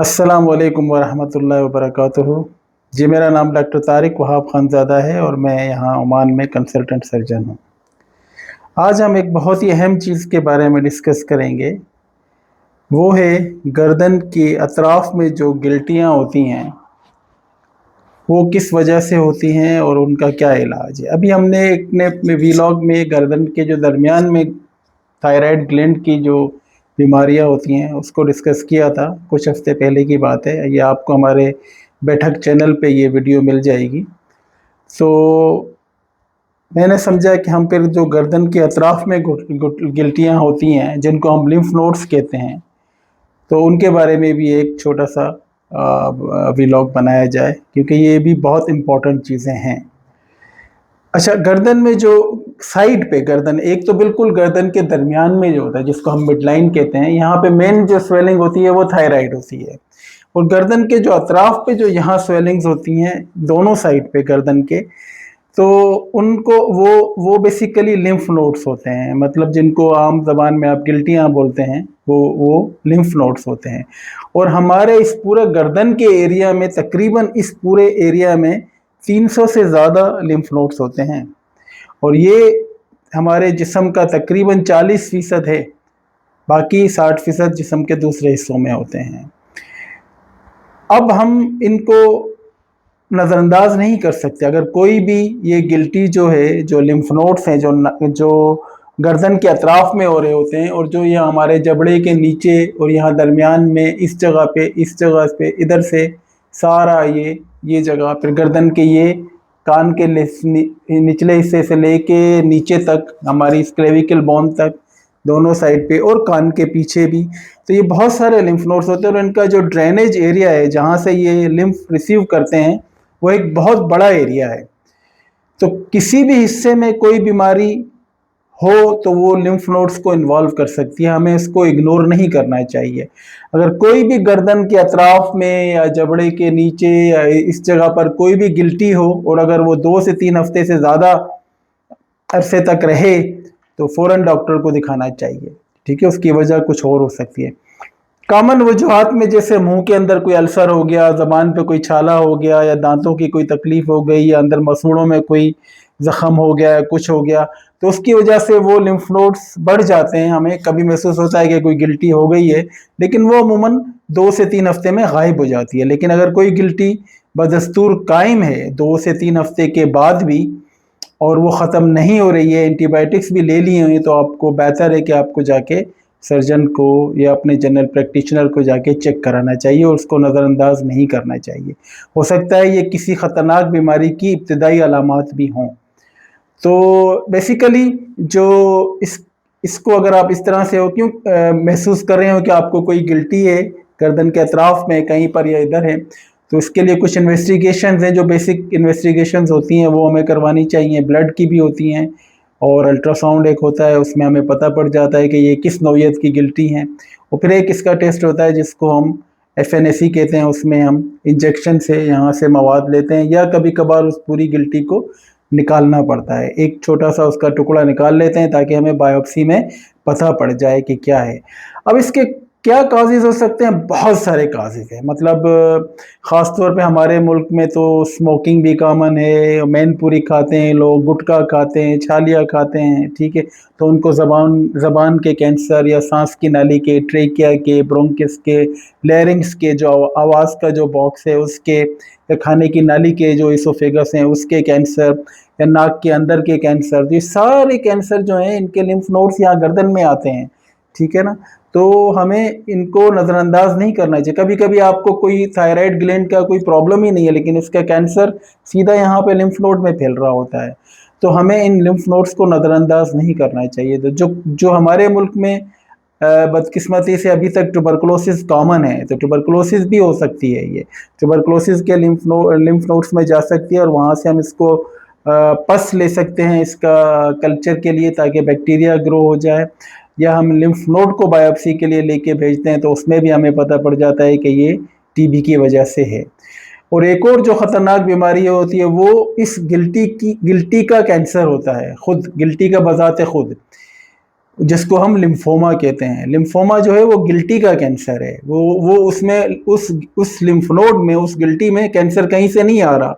अस्सलाम वालेकुम वरहमतुल्लाहि वबरकातुहू। जी, मेरा नाम डॉक्टर तारिक वहाब खानज़ादा है और मैं यहाँ ओमान में कंसल्टेंट सर्जन हूँ। आज हम एक बहुत ही अहम चीज़ के बारे में डिस्कस करेंगे। वो है गर्दन के अतराफ़ में जो गिल्टियाँ होती हैं वो किस वजह से होती हैं और उनका क्या इलाज है। अभी हमने अपने वीलॉग में गर्दन के जो दरमियान में थायराइड ग्लैंड की जो बीमारियां होती हैं उसको डिस्कस किया था, कुछ हफ्ते पहले की बात है। ये आपको हमारे बैठक चैनल पे ये वीडियो मिल जाएगी। तो मैंने समझा कि हम फिर जो गर्दन के अतराफ़ में गिल्टियाँ होती हैं जिनको हम लिम्फ नोड्स कहते हैं, तो उनके बारे में भी एक छोटा सा व्लॉग बनाया जाए, क्योंकि ये भी बहुत इम्पोर्टेंट चीज़ें हैं। अच्छा, गर्दन में जो साइड पे गर्दन, एक तो बिल्कुल गर्दन के दरमियान में जो होता है जिसको हम मिडलाइन कहते हैं, यहाँ पे मेन जो स्वेलिंग होती है वो थायराइड होती है। और गर्दन के जो अतराफ पे जो यहाँ स्वेलिंग्स होती हैं दोनों साइड पे गर्दन के, तो उनको वो बेसिकली लिम्फ नोड्स होते हैं। मतलब जिनको आम ज़बान में आप गिल्टियाँ बोलते हैं, वो लिम्फ नोड्स होते हैं। और हमारे इस पूरे गर्दन के एरिया में, तकरीबन इस पूरे एरिया में 300 से ज़्यादा लिम्फ नोड्स होते हैं। और ये हमारे जिस्म का तकरीबन 40% है, बाकी 60% जिस्म के दूसरे हिस्सों में होते हैं। अब हम इनको नज़रअंदाज नहीं कर सकते। अगर कोई भी ये गिल्टी जो है, जो लिम्फ नोड्स हैं जो गर्दन के अतराफ में हो रहे होते हैं, और जो ये हमारे जबड़े के नीचे और यहाँ दरमियान में इस जगह पे इधर से सारा ये जगह, फिर गर्दन के ये कान के निचले हिस्से से लेके नीचे तक, हमारी क्लेविकल बोन तक, दोनों साइड पे और कान के पीछे भी, तो ये बहुत सारे लिम्फ नोड्स होते हैं। और इनका जो ड्रेनेज एरिया है जहाँ से ये लिम्फ रिसीव करते हैं वो एक बहुत बड़ा एरिया है। तो किसी भी हिस्से में कोई बीमारी हो तो वो लिम्फ नोड्स को इन्वॉल्व कर सकती है, हमें इसको इग्नोर नहीं करना चाहिए। अगर कोई भी गर्दन के अतराफ में या जबड़े के नीचे या इस जगह पर कोई भी गिल्टी हो, और अगर वो 2 से 3 हफ्ते से ज़्यादा अरसे तक रहे, तो फ़ौरन डॉक्टर को दिखाना चाहिए। ठीक है, उसकी वजह कुछ और हो सकती है। कॉमन वजूहात में जैसे मुंह के अंदर कोई अल्सर हो गया, ज़बान पे कोई छाला हो गया, या दांतों की कोई तकलीफ हो गई, या अंदर मसूड़ों में कोई ज़ख्म हो गया, कुछ हो गया, तो उसकी वजह से वो लिम्फ नोड्स बढ़ जाते हैं। हमें कभी महसूस होता है कि कोई गिल्टी हो गई है, लेकिन वो अमूमन 2 से 3 हफ्ते में गायब हो जाती है। लेकिन अगर कोई गिल्टी बदस्तूर कायम है 2 से 3 हफ्ते के बाद भी, और वो ख़त्म नहीं हो रही है, एंटीबायोटिक्स भी ले लिए हुई, तो आपको बेहतर है कि आपको जाके सर्जन को या अपने जनरल प्रैक्टिशनर को जाके चेक कराना चाहिए, और उसको नज़रअंदाज नहीं करना चाहिए। हो सकता है ये किसी ख़तरनाक बीमारी की इब्तिदाई अलामात भी हों। तो बेसिकली जो इसको अगर आप इस तरह से हो क्यों महसूस कर रहे हो कि आपको कोई गिल्टी है गर्दन के अतराफ में कहीं पर या इधर है, तो इसके लिए कुछ इन्वेस्टिगेशंस हैं, जो बेसिक इन्वेस्टिगेशंस होती हैं वो हमें करवानी चाहिए। ब्लड की भी होती हैं, और अल्ट्रासाउंड एक होता है, उसमें हमें पता पड़ जाता है कि ये किस नौइयत की गिल्टी हैं। और फिर एक इसका टेस्ट होता है जिसको हम FNAC कहते हैं, उसमें हम इंजेक्शन से यहाँ से मवाद लेते हैं, या कभी कभार उस पूरी गिल्टी को निकालना पड़ता है, एक छोटा सा उसका टुकड़ा निकाल लेते हैं ताकि हमें बायोप्सी में पता पड़ जाए कि क्या है। अब इसके क्या काजेज़ हो सकते हैं? बहुत सारे काजेज़ हैं। मतलब ख़ास तौर पे हमारे मुल्क में तो स्मोकिंग भी कॉमन है, मैनपुरी खाते हैं लोग, गुटखा खाते हैं, छालिया खाते हैं, ठीक है, तो उनको ज़बान के कैंसर या सांस की नाली के, ट्रेकिया के, ब्रोंकिस के, लैरिंक्स के, जो आवाज़ का जो बॉक्स है उसके, या खाने की नाली के जो इसोफेगस हैं उसके कैंसर, या नाक के अंदर के कैंसर, ये सारे कैंसर जो हैं इनके लिम्फ नोड्स यहाँ गर्दन में आते हैं। ठीक है ना, तो हमें इनको नज़रअंदाज नहीं करना चाहिए। कभी कभी आपको कोई थायराइड ग्लैंड का कोई प्रॉब्लम ही नहीं है, लेकिन इसका कैंसर सीधा यहाँ पे लिम्फ नोड में फैल रहा होता है, तो हमें इन लिम्फ नोड्स को नज़रअंदाज नहीं करना चाहिए। तो जो हमारे मुल्क में बदकिस्मती से अभी तक ट्यूबरकुलोसिस कॉमन है, तो ट्यूबरकुलोसिस भी हो सकती है। ये ट्यूबरकुलोसिस के लिम्फ नोड्स में जा सकती है, और वहाँ से हम इसको पस ले सकते हैं इसका कल्चर के लिए, ताकि बैक्टीरिया ग्रो हो जाए, या हम लिम्फ नोड को बायोप्सी के लिए लेके भेजते हैं, तो उसमें भी हमें पता पड़ जाता है कि ये TB की वजह से है। और एक और जो ख़तरनाक बीमारी होती है वो इस गिल्टी का कैंसर होता है, खुद गिल्टी का बज़ाते खुद جس کو ہم لمفوما کہتے ہیں. لمفوما جو ہے وہ گلٹی کا کینسر ہے. وہ اس میں اس لمف نوڈ میں، اس گلٹی میں کینسر کہیں سے نہیں آ رہا.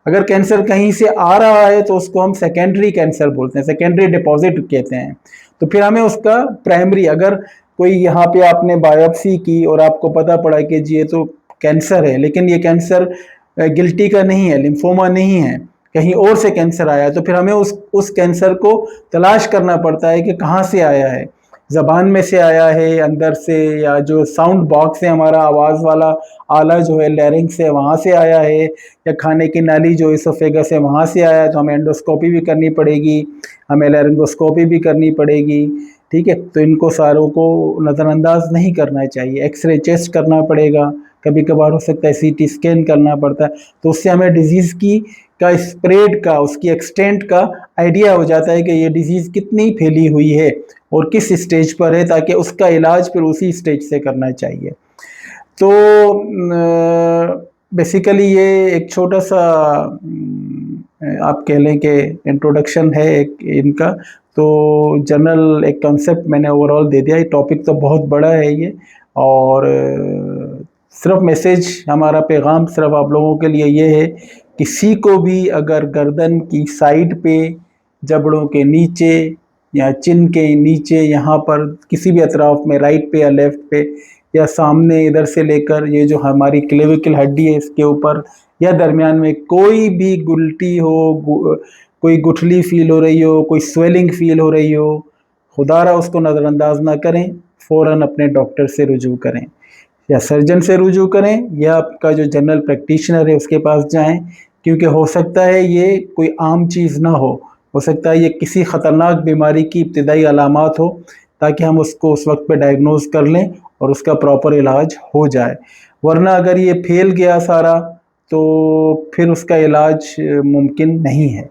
اگر کینسر کہیں سے آ رہا ہے تو اس کو ہم سیکنڈری کینسر بولتے ہیں، سیکنڈری ڈپازٹ کہتے ہیں. تو پھر ہمیں اس کا پرائمری، اگر کوئی یہاں پہ آپ نے بایوپسی کی اور آپ کو پتا پڑا کہ جی یہ تو کینسر ہے، لیکن یہ کینسر گلٹی کا نہیں ہے، لمفوما نہیں ہے، کہیں اور سے کینسر آیا ہے، تو پھر ہمیں اس کینسر کو تلاش کرنا پڑتا ہے کہ کہاں سے آیا ہے. زبان میں سے آیا ہے، اندر سے، یا جو ساؤنڈ باکس ہے ہمارا آواز والا آلہ جو ہے لیرنگ سے، وہاں سے آیا ہے، یا کھانے کی نالی جو اسوفیگس ہے وہاں سے آیا ہے. تو ہمیں انڈوسکوپی بھی کرنی پڑے گی، ہمیں لیرنگوسکوپی بھی کرنی پڑے گی. ٹھیک ہے، تو ان کو ساروں کو نظر انداز نہیں کرنا چاہیے. ایکس رے چیسٹ کرنا پڑے گا، کبھی کبھار ہو سکتا ہے سی ٹی اسکین کرنا پڑتا ہے. تو اس سے ہمیں ڈیزیز کا اسپریڈ کا، اس کی ایکسٹینٹ کا آئیڈیا ہو جاتا ہے کہ یہ ڈیزیز کتنی پھیلی ہوئی ہے اور کس اسٹیج پر ہے، تاکہ اس کا علاج پھر اسی اسٹیج سے کرنا چاہیے. تو بیسیکلی یہ ایک چھوٹا سا آپ کہہ لیں کہ انٹروڈکشن ہے ایک ان کا. تو جنرل ایک کنسپٹ میں نے اوور آل دے دیا. یہ ٹاپک تو بہت بڑا ہے یہ، اور صرف میسیج، ہمارا پیغام صرف آپ لوگوں کے لیے یہ ہے، کسی کو بھی اگر گردن کی سائڈ پہ، جبڑوں کے نیچے یا چن کے نیچے، یہاں پر کسی بھی اطراف میں، رائٹ پہ یا لیفٹ پہ، یا سامنے ادھر سے لے کر یہ جو ہماری کلیویکل ہڈی ہے اس کے اوپر یا درمیان میں کوئی بھی گلٹی ہو، کوئی گٹھلی فیل ہو رہی ہو، کوئی سویلنگ فیل ہو رہی ہو، خدا را اس کو نظر انداز نہ کریں، فوراً اپنے ڈاکٹر سے رجوع کریں، یا سرجن سے رجوع کریں، یا آپ کا جو جنرل پریکٹیشنر ہے اس کے پاس جائیں. کیونکہ ہو سکتا ہے یہ کوئی عام چیز نہ ہو سکتا ہے یہ کسی خطرناک بیماری کی ابتدائی علامات ہو، تاکہ ہم اس کو اس وقت پہ ڈائگنوز کر لیں اور اس کا پراپر علاج ہو جائے. ورنہ اگر یہ پھیل گیا سارا تو پھر اس کا علاج ممکن نہیں ہے.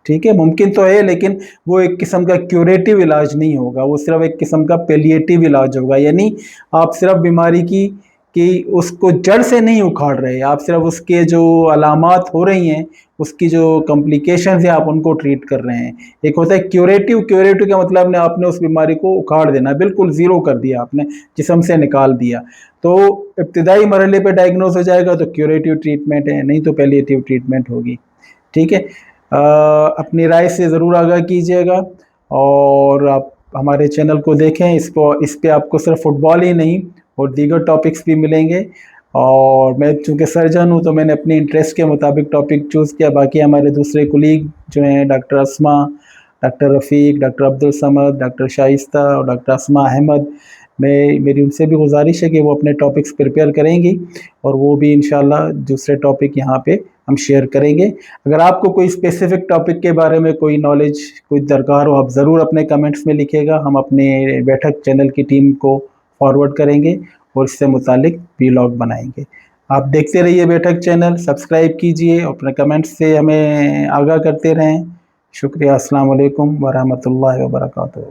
ٹھیک ہے، ممکن تو ہے لیکن وہ ایک قسم کا کیوریٹیو علاج نہیں ہوگا، وہ صرف ایک قسم کا پیلیٹیو علاج ہوگا. یعنی آپ صرف بیماری کی اس کو جڑ سے نہیں اکھاڑ رہے، آپ صرف اس کے جو علامات ہو رہی ہیں، اس کی جو کمپلیکیشنز ہیں، آپ ان کو ٹریٹ کر رہے ہیں. ایک ہوتا ہے کیوریٹیو کا مطلب آپ نے اس بیماری کو اکھاڑ دینا، بالکل زیرو کر دیا، آپ نے جسم سے نکال دیا. تو ابتدائی مرحلے پہ ڈائگنوز ہو جائے گا تو کیوریٹیو ٹریٹمنٹ ہے، نہیں تو پیلیٹیو ٹریٹمنٹ ہوگی. ٹھیک ہے، اپنی رائے سے ضرور آگاہ کیجیے گا، اور آپ ہمارے چینل کو دیکھیں. اس پہ آپ کو صرف فٹ بال ہی نہیں اور دیگر ٹاپکس بھی ملیں گے. اور میں چونکہ سرجن ہوں تو میں نے اپنی انٹرسٹ کے مطابق ٹاپک چوز کیا. باقی ہمارے دوسرے کولیگ جو ہیں ڈاکٹر اسما، ڈاکٹر رفیق، ڈاکٹر عبدالصمد، ڈاکٹر شائستہ اور ڈاکٹر اسما احمد، میری ان سے بھی گزارش ہے کہ وہ اپنے ٹاپکس پریپیئر کریں گی، اور وہ بھی انشاءاللہ دوسرے ٹاپک یہاں پہ ہم شیئر کریں گے. اگر آپ کو کوئی اسپیسیفک ٹاپک کے بارے میں کوئی نالج، کوئی درکار ہو، آپ ضرور اپنے کمنٹس میں لکھے گا. ہم اپنے بیٹھک چینل کی ٹیم کو فارورڈ کریں گے اور اس سے متعلق ویلاگ بنائیں گے. آپ دیکھتے رہیے بیٹھک چینل، سبسکرائب کیجئے، اپنے کمنٹس سے ہمیں آگاہ کرتے رہیں. شکریہ. السلام علیکم ورحمۃ اللہ وبرکاتہ.